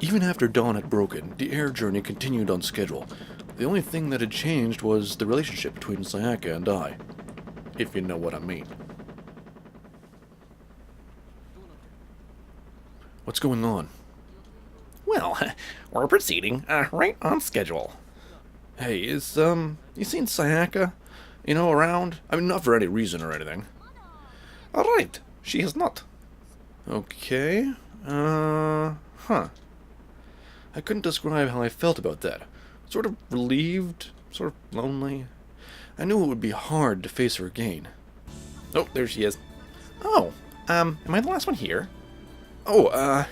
Even after dawn had broken, the air journey continued on schedule. The only thing that had changed was the relationship between Sayaka and I. If you know what I mean. What's going on? Well, we're proceeding right on schedule. Hey, you seen Sayaka? Around? I mean, not for any reason or anything. All right, she has not. Okay. Huh. I couldn't describe how I felt about that. Sort of relieved, sort of lonely. I knew it would be hard to face her again. Oh, there she is. Oh, am I the last one here? Oh,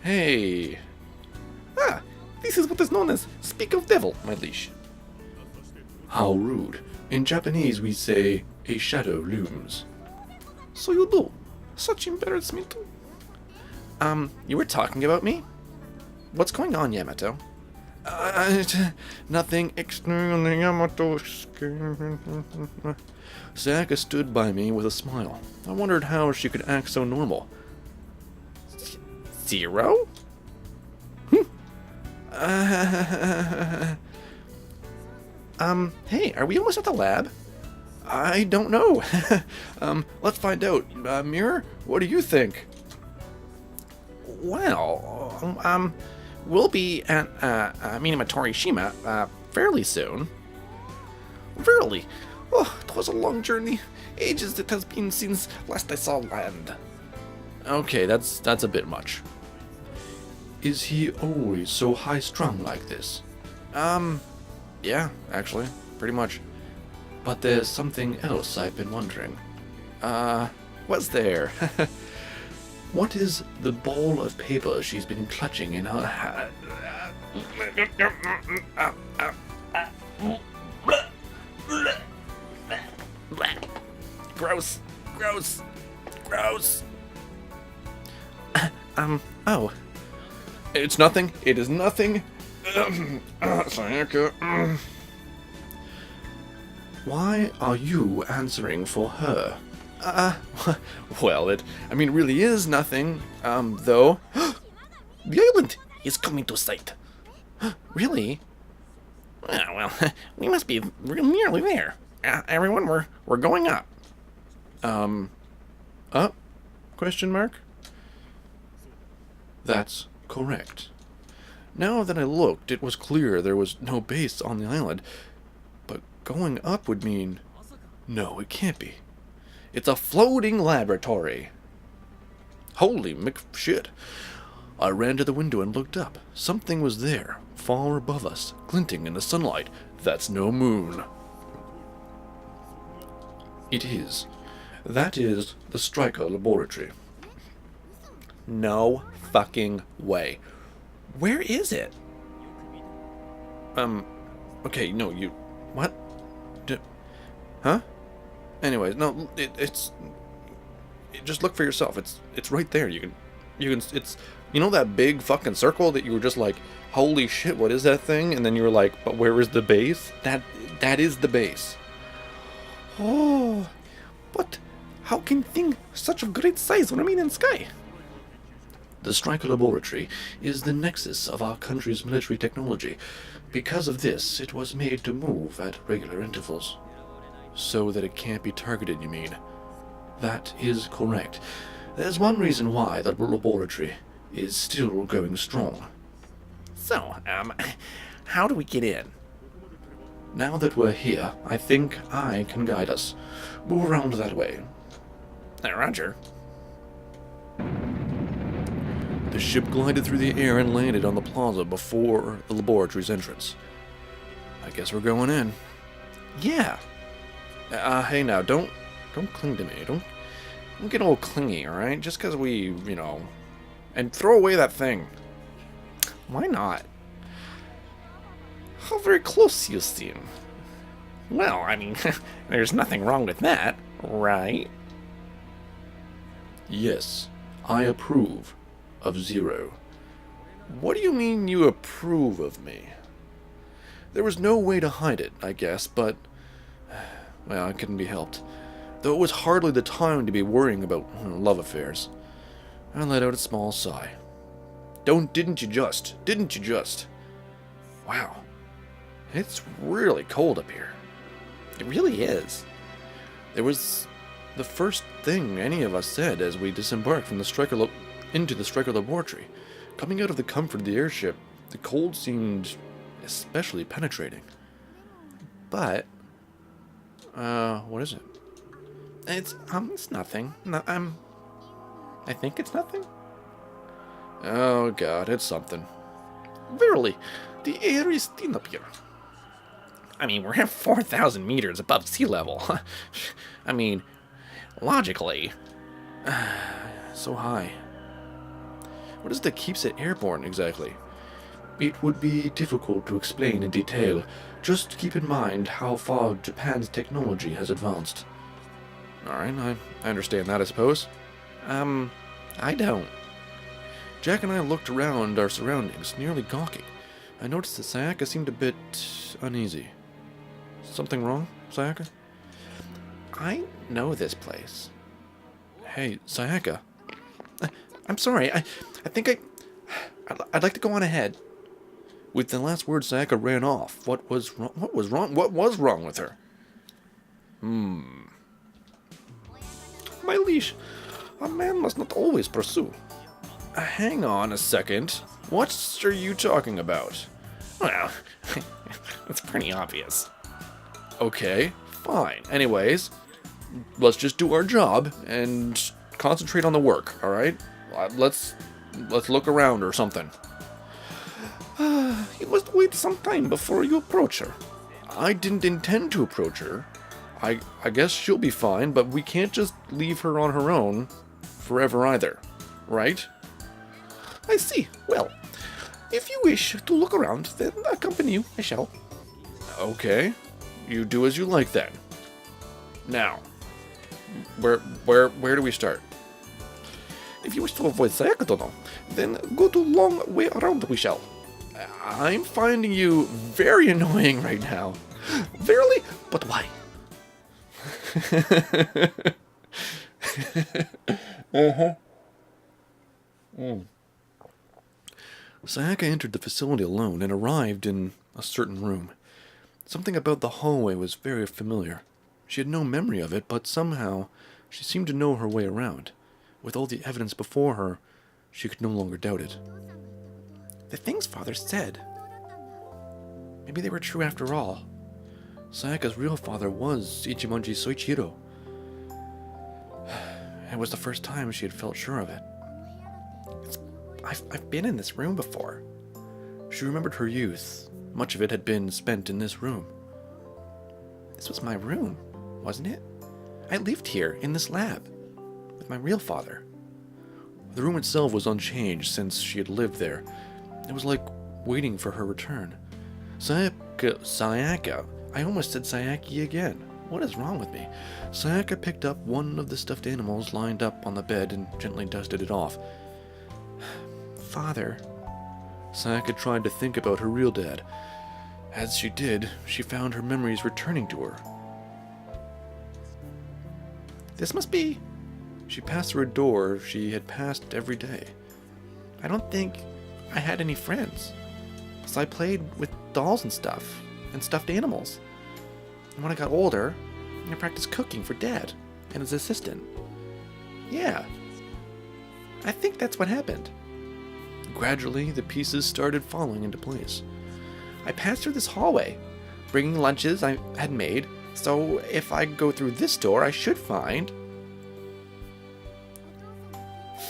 hey. Ah, this is what is known as Speak of Devil, my liege. How rude. In Japanese we say, a shadow looms. So you do. Such embarrassment. You were talking about me? What's going on, Yamato? Nothing extremely Yamato. Sayaka stood by me with a smile. I wondered how she could act so normal. Zero? Hey, are we almost at the lab? I don't know. Let's find out. Mirror, what do you think? Well, we'll be at Minima Torishima fairly soon. Verily, it was a long journey. Ages it has been since last I saw land. Okay, that's a bit much. Is he always so high-strung like this? Yeah, actually, pretty much. But there's something else I've been wondering. What's there? What is the ball of paper she's been clutching in her hand? Gross. Gross. Gross. Oh. It's nothing. It is nothing. Sayaka. Why are you answering for her? Well, it really is nothing, though. The island is coming to sight. Really? Well, we must be real nearly there. Everyone, we're going up. Up? Question mark? That's correct. Now that I looked, it was clear there was no base on the island, but going up would mean... No, it can't be. It's a floating laboratory. Holy McShit. I ran to the window and looked up. Something was there, far above us, glinting in the sunlight. That's no moon. It is. That is the Stryker laboratory. No fucking way. Where is it? Okay, no, you... What? Huh? Anyways, no, just look for yourself. It's right there. You can, it's, that big fucking circle that you were just like, holy shit, what is that thing? And then you were like, but where is the base? That is the base. Oh, but how can thing such a great size remain in sky? The Stryker laboratory is the nexus of our country's military technology. Because of this, it was made to move at regular intervals. So that it can't be targeted, you mean? That is correct. There's one reason why the laboratory is still going strong. So, how do we get in? Now that we're here, I think I can guide us. Move around that way. Roger. The ship glided through the air and landed on the plaza before the laboratory's entrance. I guess we're going in. Yeah. Hey now, don't cling to me. Don't get all clingy, alright? Just because we, and throw away that thing. Why not? How very close you seem. Well, there's nothing wrong with that, right? Yes, I approve of Zero. What do you mean you approve of me? There was no way to hide it, I guess, but... Well, it couldn't be helped. Though it was hardly the time to be worrying about love affairs. I let out a small sigh. Didn't you just? Didn't you just? Wow. It's really cold up here. It really is. It was the first thing any of us said as we disembarked from the into the Stryker laboratory. Coming out of the comfort of the airship, the cold seemed especially penetrating. But, what is it? It's nothing. No, I think it's nothing. Oh God, it's something. Verily, the air is thin up here. I mean, we're at 4,000 meters above sea level. I mean, logically, so high. What is it that keeps it airborne, exactly? It would be difficult to explain in detail. Just keep in mind how far Japan's technology has advanced. Alright, I understand that, I suppose. I don't. Jack and I looked around our surroundings, nearly gawking. I noticed that Sayaka seemed a bit uneasy. Something wrong, Sayaka? I know this place. Hey, Sayaka. I'm sorry, I think I'd like to go on ahead. With the last word, Sayaka ran off. What was wrong? What was wrong? What was wrong with her? My liege, a man must not always pursue. Hang on a second. What are you talking about? Well, it's pretty obvious. Okay, fine. Anyways, let's just do our job and concentrate on the work, alright? Let's look around or something. You must wait some time before you approach her. I didn't intend to approach her. I guess she'll be fine, but we can't just leave her on her own forever either, right? I see. Well, if you wish to look around, then accompany you, I shall. Okay. You do as you like then. Now, where do we start? If you wish to avoid Sayaka-dono, then go to long way around we shall. I'm finding you very annoying right now. Verily? But why? Sayaka entered the facility alone and arrived in a certain room. Something about the hallway was very familiar. She had no memory of it, but somehow she seemed to know her way around. With all the evidence before her, she could no longer doubt it. The things Father said. Maybe they were true after all. Sayaka's real father was Ichimonji Soichiro. It was the first time she had felt sure of it. I've been in this room before. She remembered her youth. Much of it had been spent in this room. This was my room, wasn't it? I lived here, in this lab, with my real father. The room itself was unchanged since she had lived there. It was like waiting for her return. Sayaka. I almost said Sayaki again. What is wrong with me? Sayaka picked up one of the stuffed animals lined up on the bed and gently dusted it off. Father. Sayaka tried to think about her real dad. As she did, she found her memories returning to her. This must be... She passed through a door she had passed every day. I don't think I had any friends, so I played with dolls and stuff, and stuffed animals. And when I got older, I practiced cooking for Dad and his assistant. Yeah, I think that's what happened. Gradually, the pieces started falling into place. I passed through this hallway, bringing lunches I had made, so if I go through this door, I should find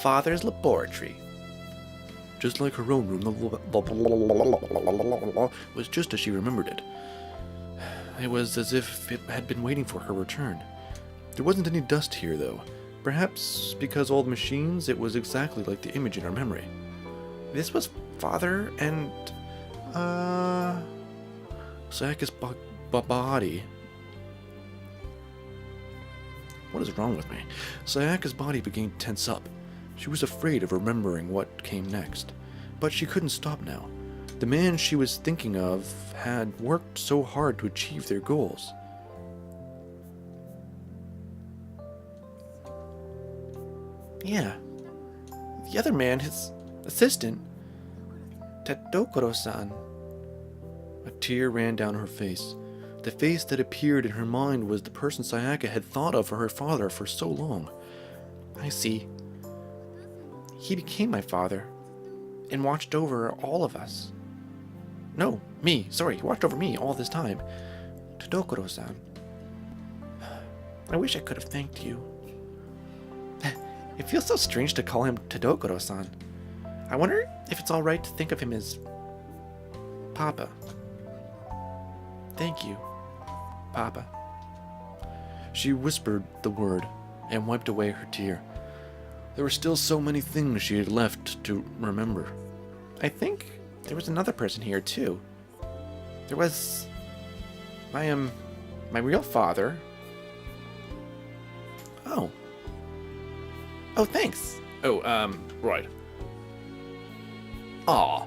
Father's laboratory. Just like her own room, the was just as she remembered it. It was as if it had been waiting for her return. There wasn't any dust here, though. Perhaps because all the machines, it was exactly like the image in her memory. This was Father and... Sayaka's body. What is wrong with me? Sayaka's body began to tense up. She was afraid of remembering what came next. But she couldn't stop now. The man she was thinking of had worked so hard to achieve their goals. Yeah. The other man, his assistant, Tadokoro-san. A tear ran down her face. The face that appeared in her mind was the person Sayaka had thought of for her father for so long. I see. He became my father, and watched over all of us. No, me, sorry, he watched over me all this time. Tadokoro-san. I wish I could have thanked you. It feels so strange to call him Tadokoro-san. I wonder if it's alright to think of him as Papa. Thank you, Papa. She whispered the word and wiped away her tear. There were still so many things she had left to remember. I think there was another person here too. There was my real father. Oh, thanks. Right. Aw,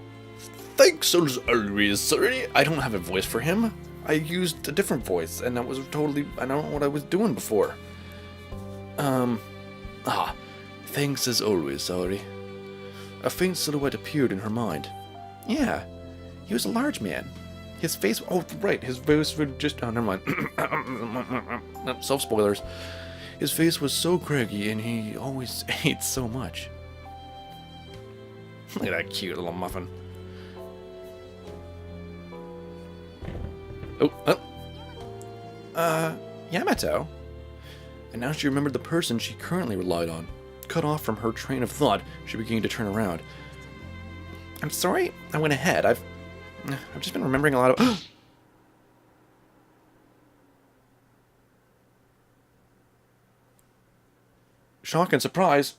thanks as always, sorry. I don't have a voice for him. I used a different voice, and that was totally, I don't know what I was doing before. Thanks as always, sorry. A faint silhouette appeared in her mind. Yeah, he was a large man. His face, oh right, his face would just, oh never mind. Self-spoilers. His face was so craggy and he always ate so much. Look at that cute little muffin. Yamato. And now she remembered the person she currently relied on. Cut off from her train of thought, she began to turn around. I'm sorry I went ahead. I've just been remembering a lot of... Shock and surprise.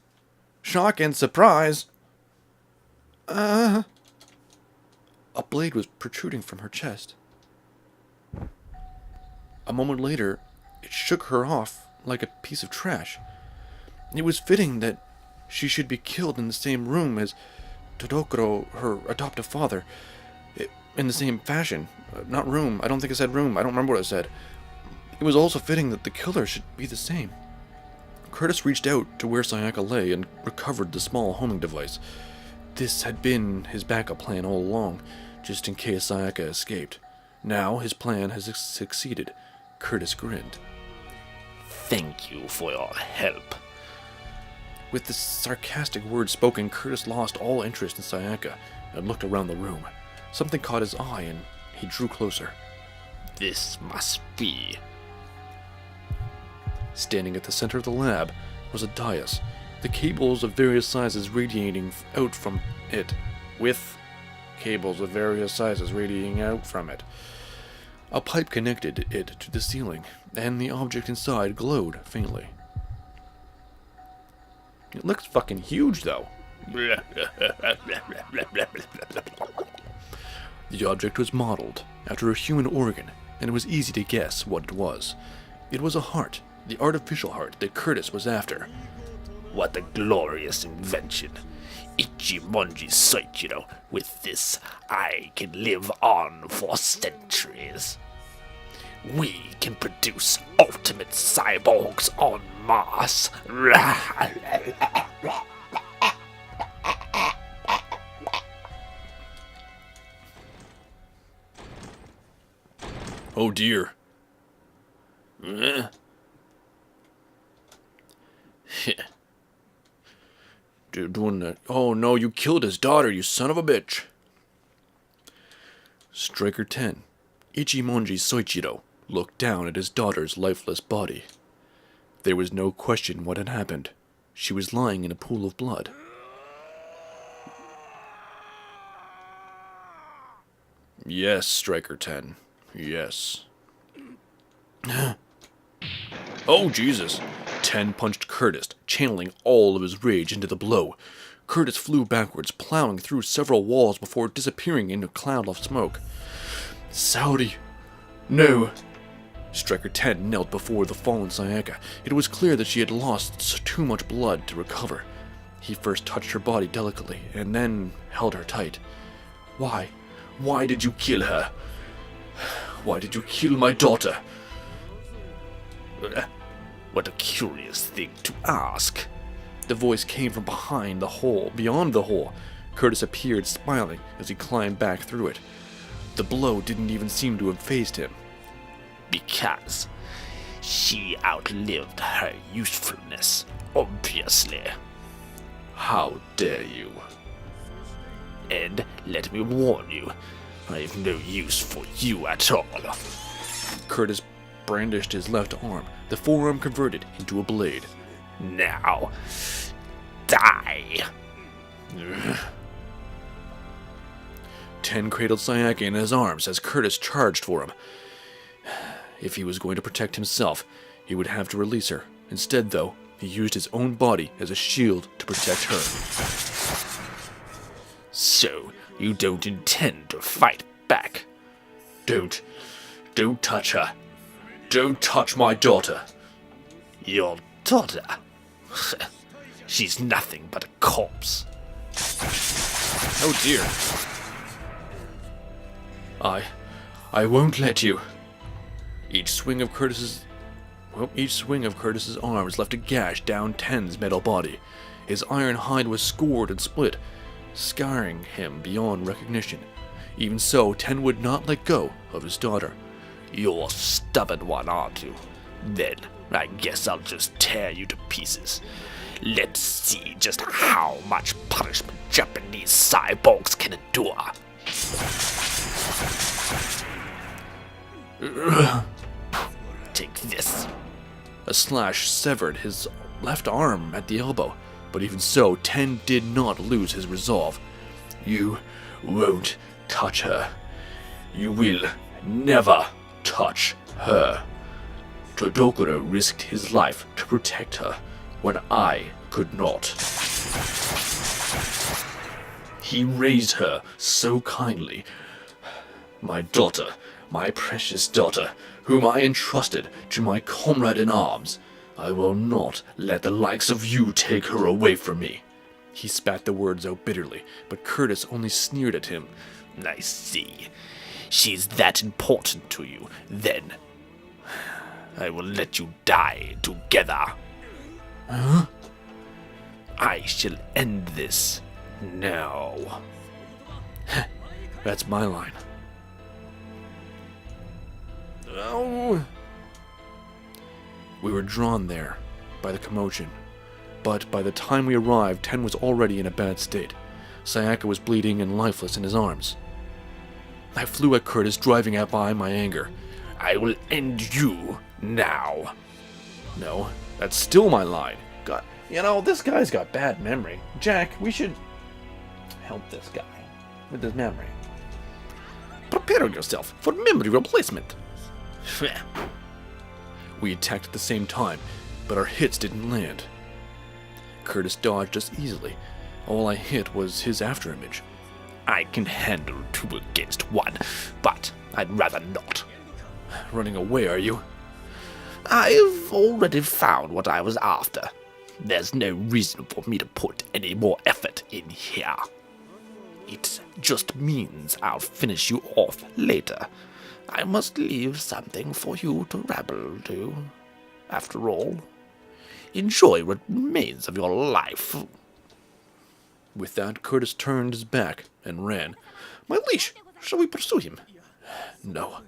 Shock and surprise. A blade was protruding from her chest. A moment later, it shook her off like a piece of trash. It was fitting that she should be killed in the same room as Todokoro, her adoptive father. In the same fashion. Not room. I don't think I said room. I don't remember what I said. It was also fitting that the killer should be the same. Curtis reached out to where Sayaka lay and recovered the small homing device. This had been his backup plan all along, just in case Sayaka escaped. Now his plan has succeeded. Curtis grinned. Thank you for your help. With the sarcastic words spoken, Curtis lost all interest in Sayaka and looked around the room. Something caught his eye and he drew closer. This must be... Standing at the center of the lab was a dais, the cables of various sizes radiating out from it, with cables of various sizes radiating out from it. A pipe connected it to the ceiling, and the object inside glowed faintly. It looks fucking huge, though. The object was modeled after a human organ, and it was easy to guess what it was. It was a heart, the artificial heart that Curtis was after. What a glorious invention. Ichimonji Soichiro. With this, I can live on for centuries. We can produce ultimate cyborgs en masse. Oh dear. Dude, doing that. Oh no, you killed his daughter, you son of a bitch. Striker 10. Ichimonji Soichiro looked down at his daughter's lifeless body. There was no question what had happened. She was lying in a pool of blood. Yes, Striker 10. Yes. Oh, Jesus. 10 punched Curtis, channeling all of his rage into the blow. Curtis flew backwards, plowing through several walls before disappearing in a cloud of smoke. Saudi. No. Striker 10 knelt before the fallen Sayaka. It was clear that she had lost too much blood to recover. He first touched her body delicately, and then held her tight. Why? Why did you kill her? Why did you kill my daughter? What a curious thing to ask. The voice came from behind the hole, beyond the hole. Curtis appeared, smiling as he climbed back through it. The blow didn't even seem to have fazed him. Because she outlived her usefulness, obviously. How dare you? And let me warn you, I've no use for you at all. Curtis brandished his left arm. The forearm converted into a blade. Now, die. Ten cradled Sayaka in his arms as Curtis charged for him. If he was going to protect himself, he would have to release her. Instead, though, he used his own body as a shield to protect her. So, you don't intend to fight back? Don't touch her. Don't touch my daughter. Your daughter? She's nothing but a corpse. Oh dear. I won't let you. Each swing of Curtis's arms left a gash down Ten's metal body. His iron hide was scored and split, scarring him beyond recognition. Even so, Ten would not let go of his daughter. You're a stubborn one, aren't you? Then, I guess I'll just tear you to pieces. Let's see just how much punishment Japanese cyborgs can endure. Take this. A slash severed his left arm at the elbow, but even so, Ten did not lose his resolve. You won't touch her. You will never touch her. Todokura risked his life to protect her when I could not. He raised her so kindly. My daughter, my precious daughter, whom I entrusted to my comrade in arms. I will not let the likes of you take her away from me. He spat the words out bitterly, but Curtis only sneered at him. I see. She's that important to you, then. I will let you die together. Huh? I shall end this now. That's my line. Oh. We were drawn there by the commotion, but by the time we arrived, Ten was already in a bad state. Sayaka was bleeding and lifeless in his arms. I flew at Curtis, driving out by my anger. I will end you now. No, that's still my line. God, this guy's got bad memory. Jack, we should help this guy with his memory. Prepare yourself for memory replacement. We attacked at the same time, but our hits didn't land. Curtis dodged just easily. All I hit was his afterimage. I can handle 2 against 1, but I'd rather not. Running away, are you? I've already found what I was after. There's no reason for me to put any more effort in here. It just means I'll finish you off later. I must leave something for you to rabble to. After all, enjoy what remains of your life. With that, Curtis turned his back and ran. My leash! Shall we pursue him? No.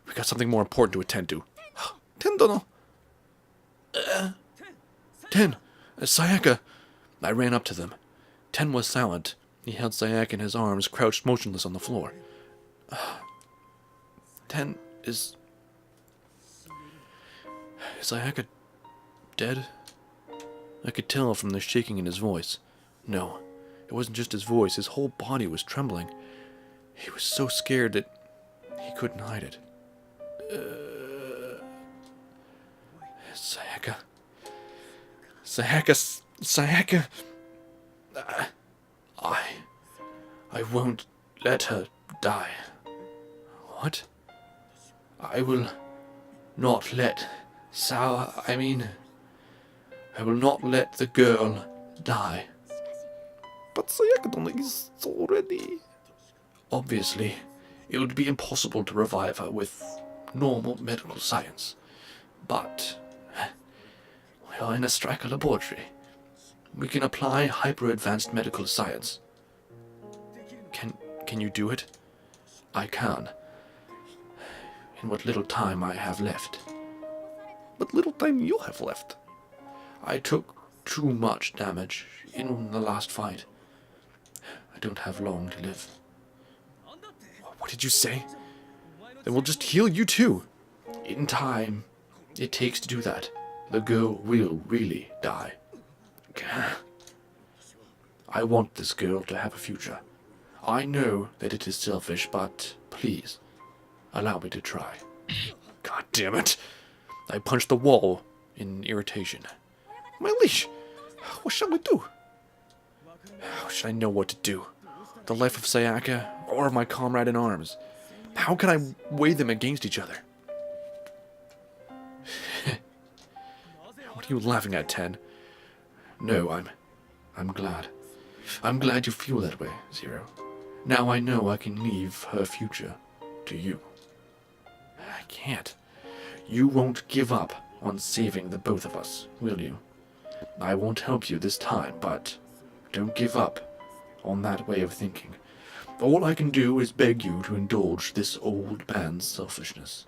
We got something more important to attend to. Tendono. Ten! Sayaka! I ran up to them. Ten was silent. He held Sayaka in his arms, crouched motionless on the floor. Ten is Sayaka dead? I could tell from the shaking in his voice. No, it wasn't just his voice. His whole body was trembling. He was so scared that he couldn't hide it. Sayaka. Sayaka. I won't let her die. What? I will not let I will not let the girl die. But Sayaka is already... Obviously, it would be impossible to revive her with normal medical science. But we are in a Stryker laboratory. We can apply hyper-advanced medical science. Can you do it? I can. In what little time I have left. What little time you have left? I took too much damage in the last fight. I don't have long to live. What did you say? Then we'll just heal you too. In time, it takes to do that. The girl will really die. I want this girl to have a future. I know that it is selfish, but please, allow me to try. God damn it. I punched the wall in irritation. My leash! What shall we do? How should I know what to do? The life of Sayaka or my comrade in arms? How can I weigh them against each other? What are you laughing at, Ten? No, I'm glad. I'm glad you feel that way, Zero. Now I know I can leave her future to you. I can't. You won't give up on saving the both of us, will you? I won't help you this time, but don't give up on that way of thinking. All I can do is beg you to indulge this old man's selfishness.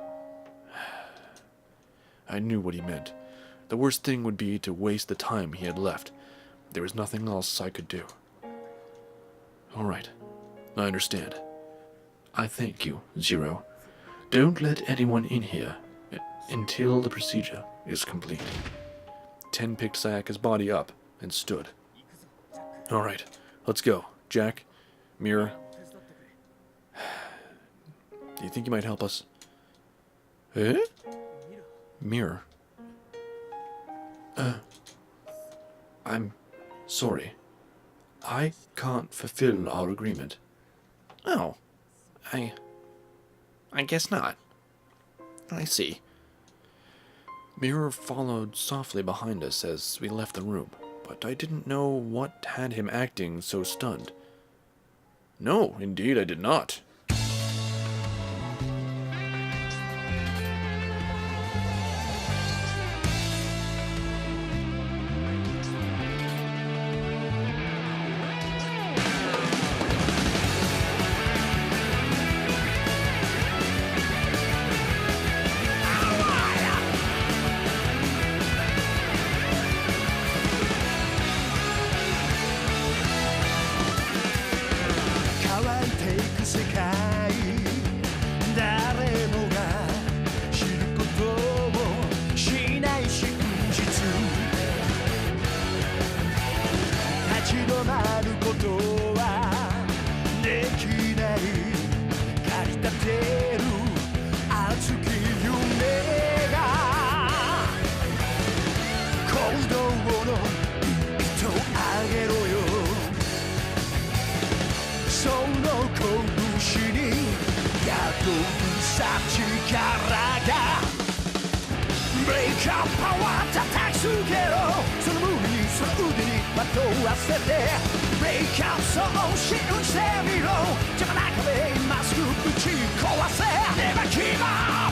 I knew what he meant. The worst thing would be to waste the time he had left. There was nothing else I could do. All right, I understand. I thank you, Zero. Don't let anyone in here until the procedure is complete. Ten picked Sayaka's body up and stood. All right, let's go. Jack, Mirror. Do you think you might help us? Eh? Mirror. I'm sorry. I can't fulfill our agreement. Oh. I guess not. I see. Mirror followed softly behind us as we left the room, but I didn't know what had him acting so stunned. No, indeed I did not. Never give up!